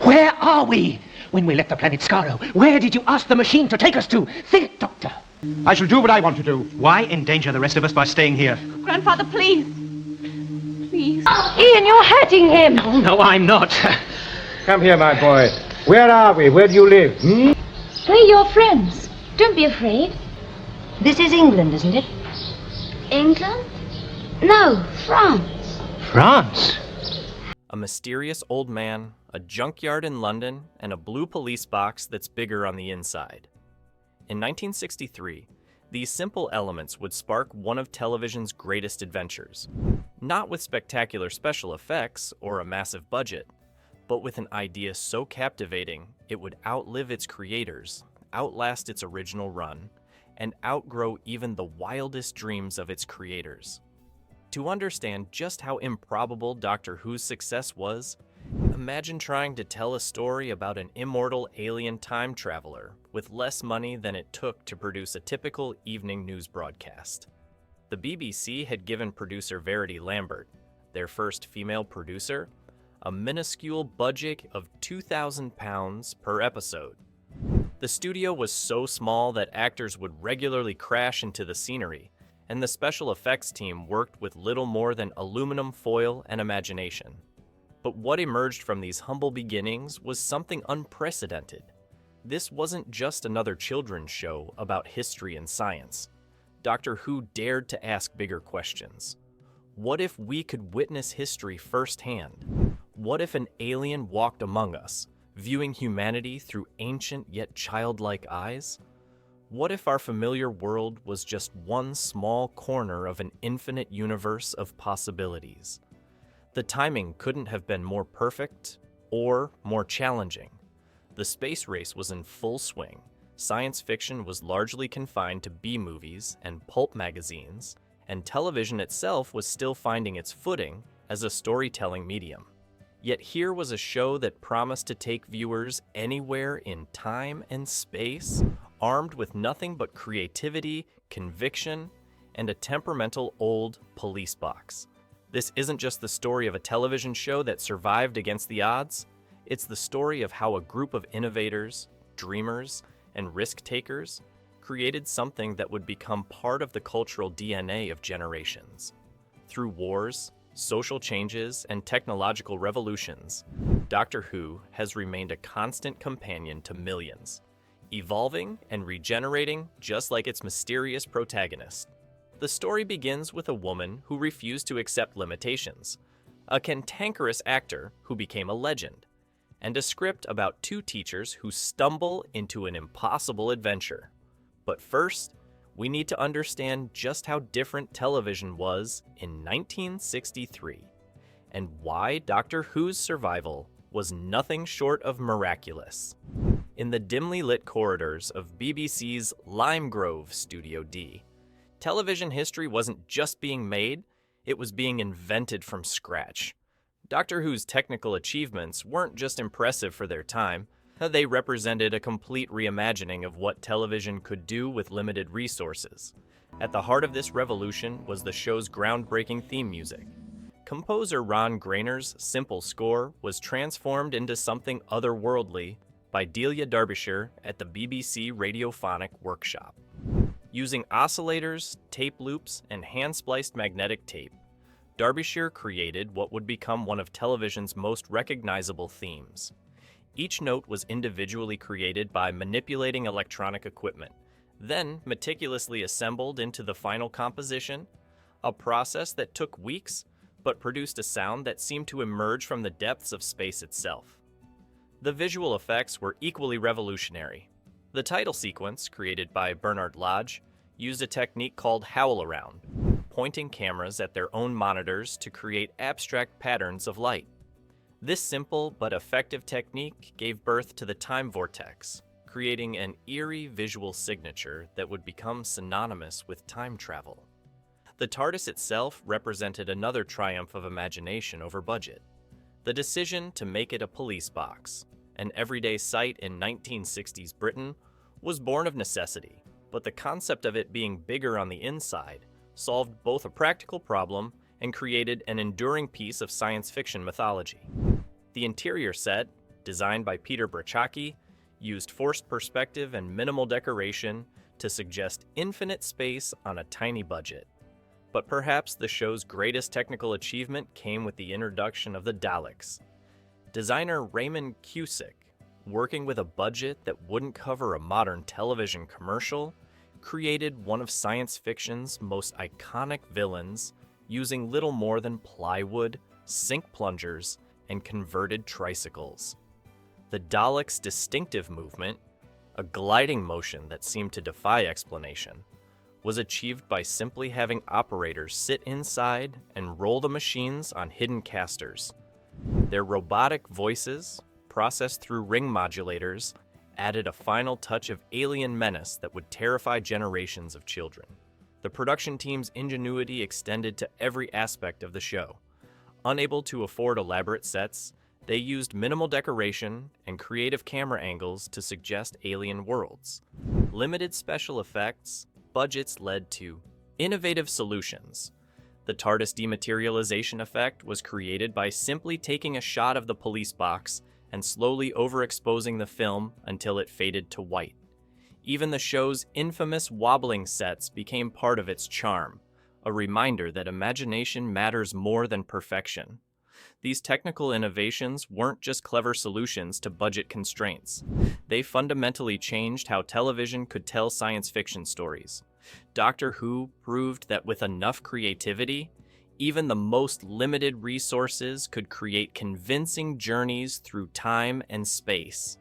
Where are we? When we left the planet Skaro, where did you ask the machine to take us to? Think, Doctor. I shall do what I want to do. Why endanger the rest of us by staying here? Grandfather, please. Please. Ian, you're hurting him. Oh, no, I'm not. Come here, my boy. Where are we? Where do you live? We're your friends. Don't be afraid. This is England, isn't it? England? No, France. France? A mysterious old man, a junkyard in London, and a blue police box that's bigger on the inside. In 1963, these simple elements would spark one of television's greatest adventures. Not with spectacular special effects or a massive budget, but with an idea so captivating it would outlive its creators, outlast its original run, and outgrow even the wildest dreams of its creators. To understand just how improbable Doctor Who's success was, imagine trying to tell a story about an immortal alien time traveler with less money than it took to produce a typical evening news broadcast. The BBC had given producer Verity Lambert, their first female producer, a minuscule budget of £2,000 per episode. The studio was so small that actors would regularly crash into the scenery, and the special effects team worked with little more than aluminum foil and imagination. But what emerged from these humble beginnings was something unprecedented. This wasn't just another children's show about history and science. Doctor Who dared to ask bigger questions. What if we could witness history firsthand? What if an alien walked among us, viewing humanity through ancient yet childlike eyes? What if our familiar world was just one small corner of an infinite universe of possibilities? The timing couldn't have been more perfect or more challenging. The space race was in full swing. Science fiction was largely confined to B-movies and pulp magazines, and television itself was still finding its footing as a storytelling medium. Yet here was a show that promised to take viewers anywhere in time and space, armed with nothing but creativity, conviction, and a temperamental old police box. This isn't just the story of a television show that survived against the odds. It's the story of how a group of innovators, dreamers, and risk-takers created something that would become part of the cultural DNA of generations. Through wars, social changes, and technological revolutions, Doctor Who has remained a constant companion to millions, evolving and regenerating just like its mysterious protagonist. The story begins with a woman who refused to accept limitations, a cantankerous actor who became a legend, and a script about two teachers who stumble into an impossible adventure. But first, we need to understand just how different television was in 1963, and why Doctor Who's survival was nothing short of miraculous. In the dimly lit corridors of BBC's Lime Grove Studio D, television history wasn't just being made, it was being invented from scratch. Doctor Who's technical achievements weren't just impressive for their time, they represented a complete reimagining of what television could do with limited resources. At the heart of this revolution was the show's groundbreaking theme music. Composer Ron Grainer's simple score was transformed into something otherworldly by Delia Derbyshire at the BBC Radiophonic Workshop. Using oscillators, tape loops, and hand-spliced magnetic tape, Derbyshire created what would become one of television's most recognizable themes. Each note was individually created by manipulating electronic equipment, then meticulously assembled into the final composition, a process that took weeks but produced a sound that seemed to emerge from the depths of space itself. The visual effects were equally revolutionary. The title sequence, created by Bernard Lodge, used a technique called howl-around, pointing cameras at their own monitors to create abstract patterns of light. This simple but effective technique gave birth to the time vortex, creating an eerie visual signature that would become synonymous with time travel. The TARDIS itself represented another triumph of imagination over budget. The decision to make it a police box, an everyday sight in 1960s Britain, was born of necessity, but the concept of it being bigger on the inside solved both a practical problem and created an enduring piece of science fiction mythology. The interior set, designed by Peter Brachacki, used forced perspective and minimal decoration to suggest infinite space on a tiny budget. But perhaps the show's greatest technical achievement came with the introduction of the Daleks. Designer Raymond Cusick, working with a budget that wouldn't cover a modern television commercial, created one of science fiction's most iconic villains using little more than plywood, sink plungers, and converted tricycles. The Daleks' distinctive movement, a gliding motion that seemed to defy explanation, was achieved by simply having operators sit inside and roll the machines on hidden casters. Their robotic voices, processed through ring modulators, added a final touch of alien menace that would terrify generations of children. The production team's ingenuity extended to every aspect of the show. Unable to afford elaborate sets, they used minimal decoration and creative camera angles to suggest alien worlds. Limited special effects, budgets led to innovative solutions. The TARDIS dematerialization effect was created by simply taking a shot of the police box and slowly overexposing the film until it faded to white. Even the show's infamous wobbling sets became part of its charm, a reminder that imagination matters more than perfection. These technical innovations weren't just clever solutions to budget constraints. They fundamentally changed how television could tell science fiction stories. Doctor Who proved that with enough creativity, even the most limited resources could create convincing journeys through time and space.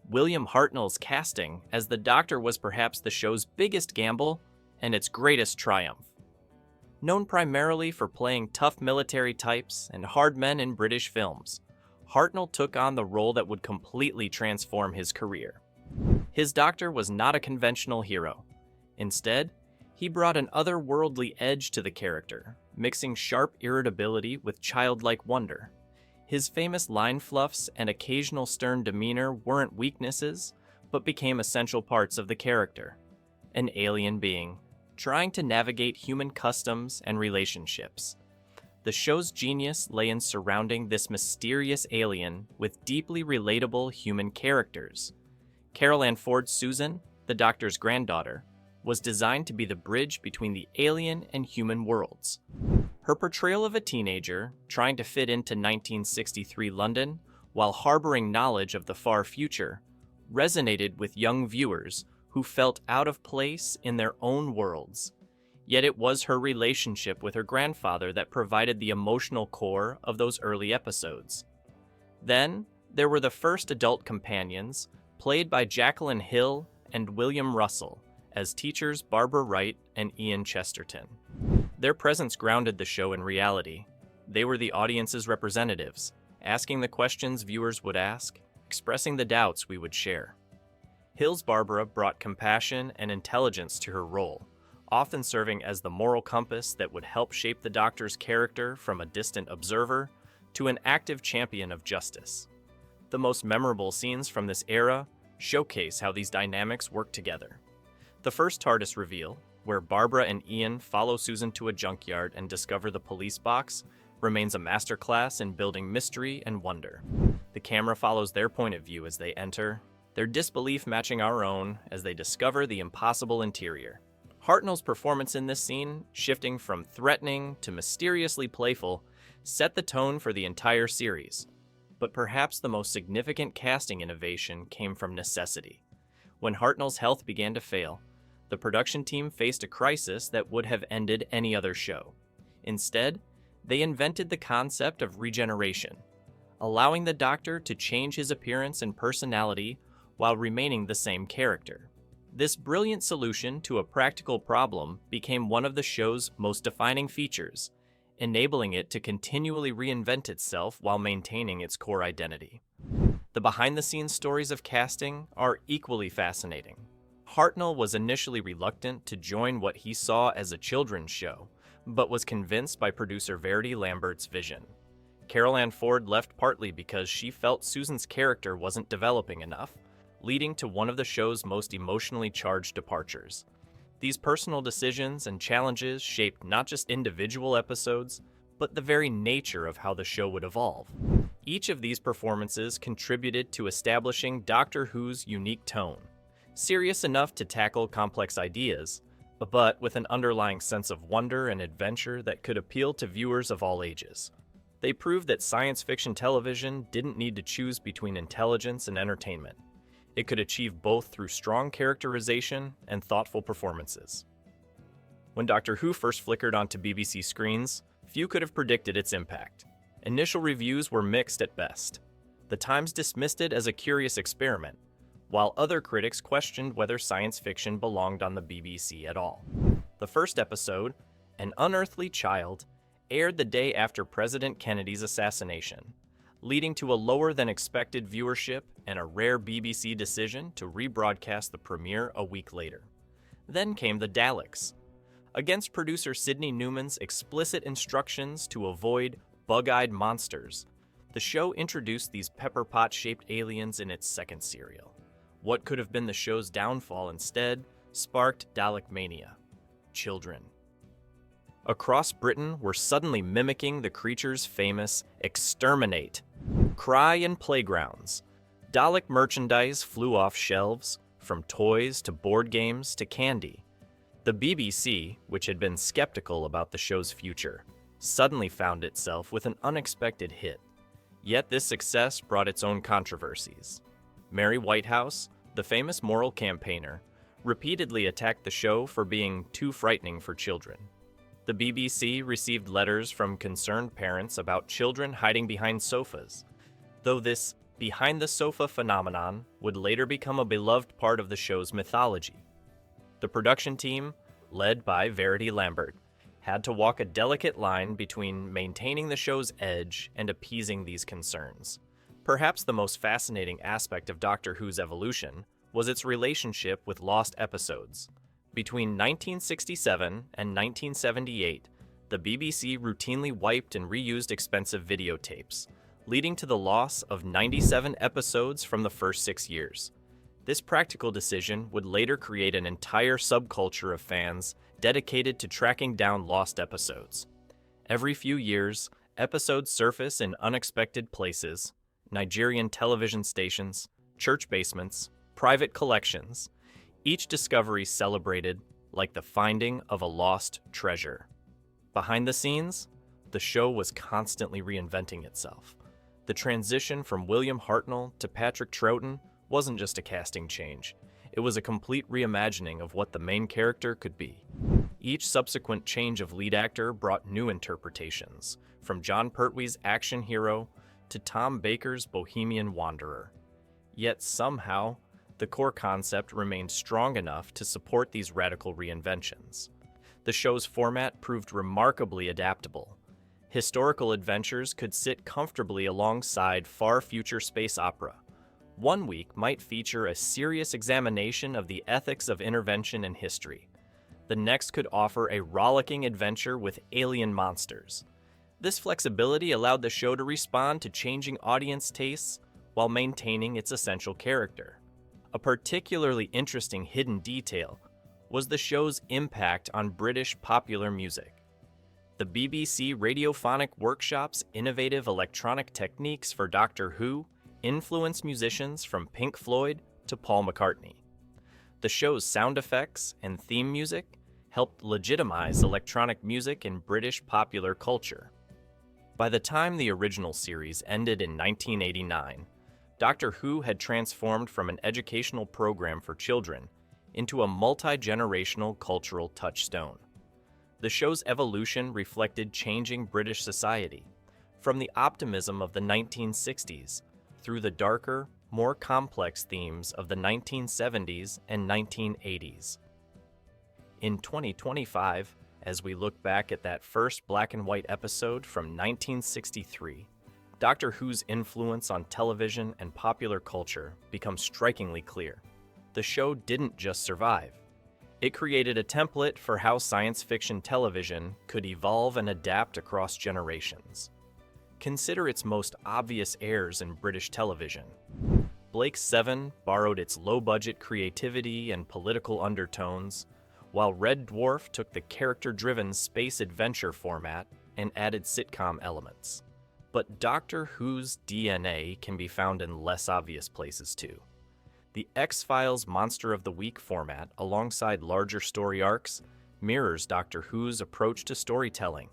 William Hartnell's casting as the Doctor was perhaps the show's biggest gamble and its greatest triumph. Known primarily for playing tough military types and hard men in British films, Hartnell took on the role that would completely transform his career. His Doctor was not a conventional hero. Instead, he brought an otherworldly edge to the character, mixing sharp irritability with childlike wonder. His famous line fluffs and occasional stern demeanor weren't weaknesses, but became essential parts of the character. An alien being, trying to navigate human customs and relationships. The show's genius lay in surrounding this mysterious alien with deeply relatable human characters. Carol Ann Ford's Susan, the Doctor's granddaughter, was designed to be the bridge between the alien and human worlds. Her portrayal of a teenager trying to fit into 1963 London while harboring knowledge of the far future resonated with young viewers who felt out of place in their own worlds. Yet it was her relationship with her grandfather that provided the emotional core of those early episodes. Then, there were the first adult companions, played by Jacqueline Hill and William Russell, as teachers Barbara Wright and Ian Chesterton. Their presence grounded the show in reality. They were the audience's representatives, asking the questions viewers would ask, expressing the doubts we would share. Hill's Barbara brought compassion and intelligence to her role, often serving as the moral compass that would help shape the Doctor's character from a distant observer to an active champion of justice. The most memorable scenes from this era showcase how these dynamics work together. The first TARDIS reveal, where Barbara and Ian follow Susan to a junkyard and discover the police box, remains a masterclass in building mystery and wonder. The camera follows their point of view as they enter, their disbelief matching our own as they discover the impossible interior. Hartnell's performance in this scene, shifting from threatening to mysteriously playful, set the tone for the entire series. But perhaps the most significant casting innovation came from necessity. When Hartnell's health began to fail, the production team faced a crisis that would have ended any other show. Instead, they invented the concept of regeneration, allowing the Doctor to change his appearance and personality while remaining the same character. This brilliant solution to a practical problem became one of the show's most defining features, enabling it to continually reinvent itself while maintaining its core identity. The behind-the-scenes stories of casting are equally fascinating. Hartnell was initially reluctant to join what he saw as a children's show, but was convinced by producer Verity Lambert's vision. Carol Ann Ford left partly because she felt Susan's character wasn't developing enough, leading to one of the show's most emotionally charged departures. These personal decisions and challenges shaped not just individual episodes, but the very nature of how the show would evolve. Each of these performances contributed to establishing Doctor Who's unique tone, serious enough to tackle complex ideas, but with an underlying sense of wonder and adventure that could appeal to viewers of all ages. They proved that science fiction television didn't need to choose between intelligence and entertainment. It could achieve both through strong characterization and thoughtful performances. When Doctor Who first flickered onto BBC screens, few could have predicted its impact. Initial reviews were mixed at best. The Times dismissed it as a curious experiment, while other critics questioned whether science fiction belonged on the BBC at all. The first episode, An Unearthly Child, aired the day after President Kennedy's assassination, leading to a lower-than-expected viewership and a rare BBC decision to rebroadcast the premiere a week later. Then came the Daleks. Against producer Sidney Newman's explicit instructions to avoid bug-eyed monsters, the show introduced these pepper pot-shaped aliens in its second serial. What could have been the show's downfall instead sparked Dalek mania. Children. Across Britain were suddenly mimicking the creature's famous exterminate cry in playgrounds. Dalek merchandise flew off shelves, from toys to board games to candy. The BBC, which had been skeptical about the show's future, suddenly found itself with an unexpected hit. Yet this success brought its own controversies. Mary Whitehouse, the famous moral campaigner, repeatedly attacked the show for being too frightening for children. The BBC received letters from concerned parents about children hiding behind sofas, though this behind-the-sofa phenomenon would later become a beloved part of the show's mythology. The production team, led by Verity Lambert, had to walk a delicate line between maintaining the show's edge and appeasing these concerns. Perhaps the most fascinating aspect of Doctor Who's evolution was its relationship with lost episodes. Between 1967 and 1978, the BBC routinely wiped and reused expensive videotapes, leading to the loss of 97 episodes from the first 6 years. This practical decision would later create an entire subculture of fans dedicated to tracking down lost episodes. Every few years, episodes surface in unexpected places: Nigerian television stations, church basements, private collections, each discovery celebrated like the finding of a lost treasure. Behind the scenes, the show was constantly reinventing itself. The transition from William Hartnell to Patrick Troughton wasn't just a casting change. It was a complete reimagining of what the main character could be. Each subsequent change of lead actor brought new interpretations, from John Pertwee's action hero to Tom Baker's Bohemian Wanderer. Yet somehow, the core concept remained strong enough to support these radical reinventions. The show's format proved remarkably adaptable. Historical adventures could sit comfortably alongside far-future space opera. One week might feature a serious examination of the ethics of intervention in history. The next could offer a rollicking adventure with alien monsters. This flexibility allowed the show to respond to changing audience tastes while maintaining its essential character. A particularly interesting hidden detail was the show's impact on British popular music. The BBC Radiophonic Workshop's innovative electronic techniques for Doctor Who influenced musicians from Pink Floyd to Paul McCartney. The show's sound effects and theme music helped legitimize electronic music in British popular culture. By the time the original series ended in 1989, Doctor Who had transformed from an educational program for children into a multi-generational cultural touchstone. The show's evolution reflected changing British society, from the optimism of the 1960s through the darker, more complex themes of the 1970s and 1980s. In 2025, as we look back at that first black and white episode from 1963, Doctor Who's influence on television and popular culture becomes strikingly clear. The show didn't just survive. It created a template for how science fiction television could evolve and adapt across generations. Consider its most obvious heirs in British television. Blake's Seven borrowed its low-budget creativity and political undertones, while Red Dwarf took the character-driven space adventure format and added sitcom elements. But Doctor Who's DNA can be found in less obvious places too. The X-Files Monster of the Week format, alongside larger story arcs, mirrors Doctor Who's approach to storytelling.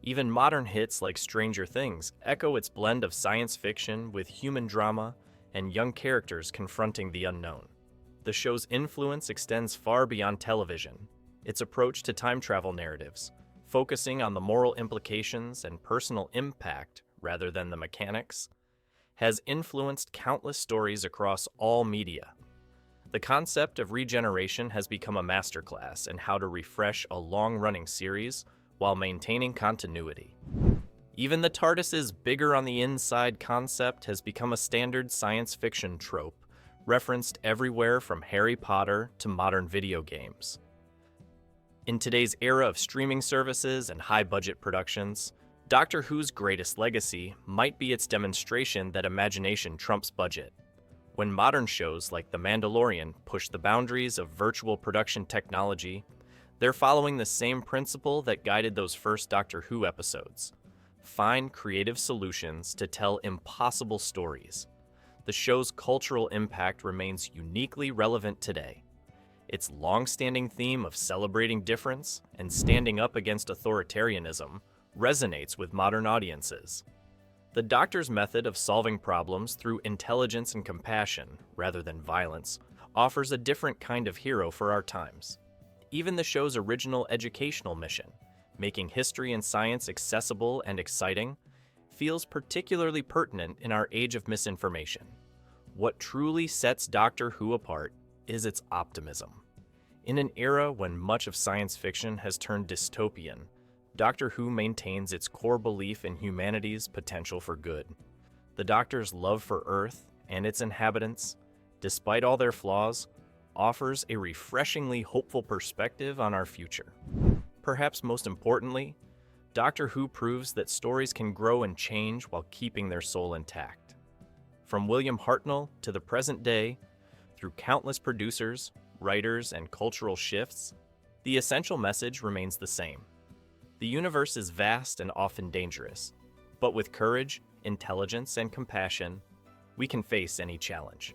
Even modern hits like Stranger Things echo its blend of science fiction with human drama and young characters confronting the unknown. The show's influence extends far beyond television. Its approach to time travel narratives, focusing on the moral implications and personal impact rather than the mechanics, has influenced countless stories across all media. The concept of regeneration has become a masterclass in how to refresh a long-running series while maintaining continuity. Even the TARDIS's bigger on the inside concept has become a standard science fiction trope, referenced everywhere from Harry Potter to modern video games. In today's era of streaming services and high-budget productions, Doctor Who's greatest legacy might be its demonstration that imagination trumps budget. When modern shows like The Mandalorian push the boundaries of virtual production technology, they're following the same principle that guided those first Doctor Who episodes. Find creative solutions to tell impossible stories. The show's cultural impact remains uniquely relevant today. Its long-standing theme of celebrating difference and standing up against authoritarianism resonates with modern audiences. The Doctor's method of solving problems through intelligence and compassion, rather than violence, offers a different kind of hero for our times. Even the show's original educational mission, making history and science accessible and exciting, feels particularly pertinent in our age of misinformation. What truly sets Doctor Who apart is its optimism. In an era when much of science fiction has turned dystopian, Doctor Who maintains its core belief in humanity's potential for good. The Doctor's love for Earth and its inhabitants, despite all their flaws, offers a refreshingly hopeful perspective on our future. Perhaps most importantly, Doctor Who proves that stories can grow and change while keeping their soul intact. From William Hartnell to the present day, through countless producers, writers, and cultural shifts, the essential message remains the same. The universe is vast and often dangerous, but with courage, intelligence, and compassion, we can face any challenge.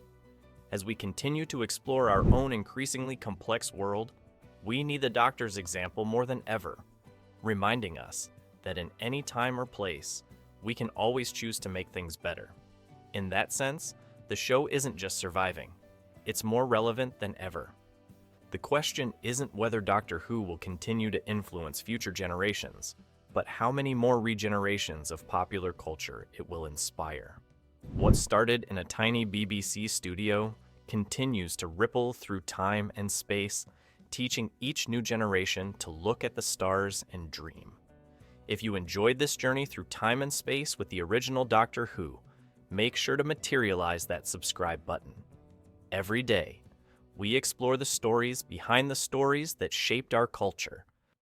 As we continue to explore our own increasingly complex world, we need the Doctor's example more than ever, reminding us that in any time or place, we can always choose to make things better. In that sense, the show isn't just surviving, it's more relevant than ever. The question isn't whether Doctor Who will continue to influence future generations, but how many more regenerations of popular culture it will inspire. What started in a tiny BBC studio continues to ripple through time and space, teaching each new generation to look at the stars and dream. If you enjoyed this journey through time and space with the original Doctor Who, make sure to materialize that subscribe button. Every day, we explore the stories behind the stories that shaped our culture,